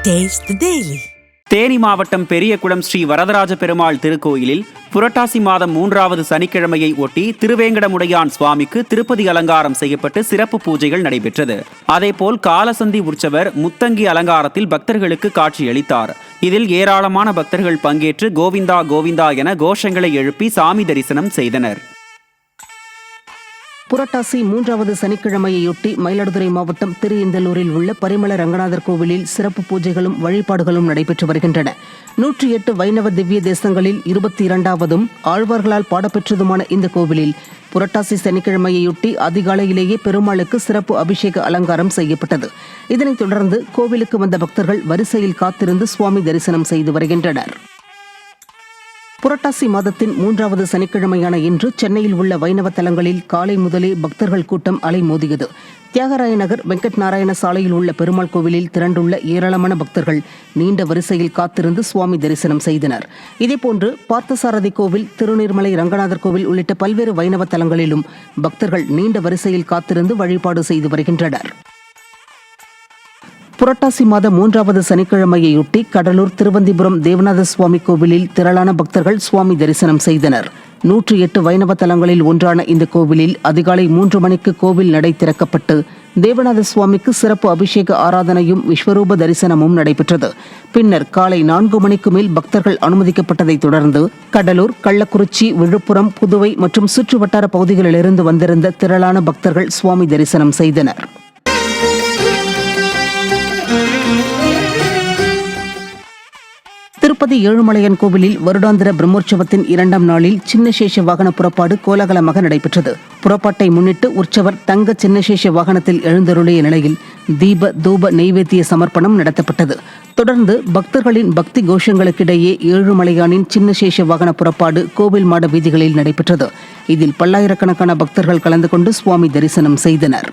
Taste the Daily. Theni மாவட்டம் பெரியகுளம் ஸ்ரீ வரதராஜ பெருமாள் திருக்கோயிலில் புரட்டாசி மாதம் 3வது சனிக்கிழமையை ஒட்டி திருவேங்கடமுடையான் சுவாமிக்கு திருப்பதி அலங்காரம் செய்யப்பட்டு சிறப்பு பூஜைகள் நடைபெற்றது. அதேபோல் காலசந்தி உற்சவர் முத்தங்கி அலங்காரத்தில் பக்தர்களுக்கு காட்சியளித்தார். இதில் ஏராளமான பக்தர்கள் பங்கேற்று கோவிந்தா கோவிந்தா என கோஷங்களை எழுப்பி சாமி தரிசனம் செய்தனர். புரட்டாசி 3வது சனிக்கிழமையொட்டி மயிலாடுதுறை மாவட்டம் திருஇந்தலூரில் உள்ள பரிமள ரங்கநாதர் கோவிலில் சிறப்பு பூஜைகளும் வழிபாடுகளும் நடைபெற்று வருகின்றன. 108 வைணவ திவ்ய தேசங்களில் 22வதும் ஆழ்வார்களால் பாடப்பெற்றதுமான இந்த கோவிலில் புரட்டாசி சனிக்கிழமையொட்டி அதிகாலையிலேயே பெருமாளுக்கு சிறப்பு அபிஷேக அலங்காரம் செய்யப்பட்டது. இதனைத் தொடர்ந்து கோவிலுக்கு வந்த பக்தர்கள் வரிசையில் காத்திருந்து சுவாமி தரிசனம் செய்து வருகின்றனர். புரட்டாசி மாதத்தின் 3வது சனிக்கிழமையான இன்று சென்னையில் உள்ள வைணவ தலங்களில் காலை முதலே பக்தர்கள் கூட்டம் அலைமோதியது. தியாகராய நகர் வெங்கட் நாராயண சாலையில் உள்ள பெருமாள் கோவிலில் திரண்டுள்ள ஏராளமான பக்தர்கள் நீண்ட வரிசையில் காத்திருந்து சுவாமி தரிசனம் செய்தனர். இதேபோன்று பார்த்தசாரதி கோவில், திருநீர்மலை ரங்கநாதர் கோவில் உள்ளிட்ட பல்வேறு வைணவ தலங்களிலும் பக்தர்கள் நீண்ட வரிசையில் காத்திருந்து வழிபாடு செய்து வருகின்றனர். புரட்டாசி மாதம் 3வது சனிக்கிழமையொட்டி கடலூர் திருவந்திபுரம் தேவநாத சுவாமி கோவிலில் திரளான பக்தர்கள் சுவாமி தரிசனம் செய்தனர். 108 வைணவ தலங்களில் ஒன்றான இந்த கோவிலில் அதிகாலை 3 மணிக்கு கோவில் நடை திறக்கப்பட்டு தேவநாத சுவாமிக்கு சிறப்பு அபிஷேக ஆராதனையும் விஸ்வரூப தரிசனமும் நடைபெற்றது. பின்னர் காலை 4 மணிக்கு மேல் பக்தர்கள் அனுமதிக்கப்பட்டதை தொடர்ந்து கடலூர், கள்ளக்குறிச்சி, விழுப்புரம், புதுவை மற்றும் சுற்று வட்டார பகுதிகளிலிருந்து வந்திருந்த திரளான பக்தர்கள் சுவாமி தரிசனம் செய்தனர். திருப்பதி ஏழுமலையான் கோவிலில் வருடாந்திர பிரம்மோற்சவத்தின் 2ஆம் நாளில் சின்னசேஷ வாகன புறப்பாடு கோலாகலமாக நடைபெற்றது. புறப்பாட்டை முன்னிட்டு உற்சவர் தங்க சின்னசேஷ வாகனத்தில் எழுந்தருளிய நிலையில் தீப தூப நெய்வேத்திய சமர்ப்பணம் நடத்தப்பட்டது. தொடர்ந்து பக்தர்களின் பக்தி கோஷங்களுக்கிடையே ஏழுமலையானின் சின்னசேஷ வாகன புறப்பாடு கோவில் மாட வீதிகளில் நடைபெற்றது. இதில் பல்லாயிரக்கணக்கான பக்தர்கள் கலந்து கொண்டு சுவாமி தரிசனம் செய்தனர்.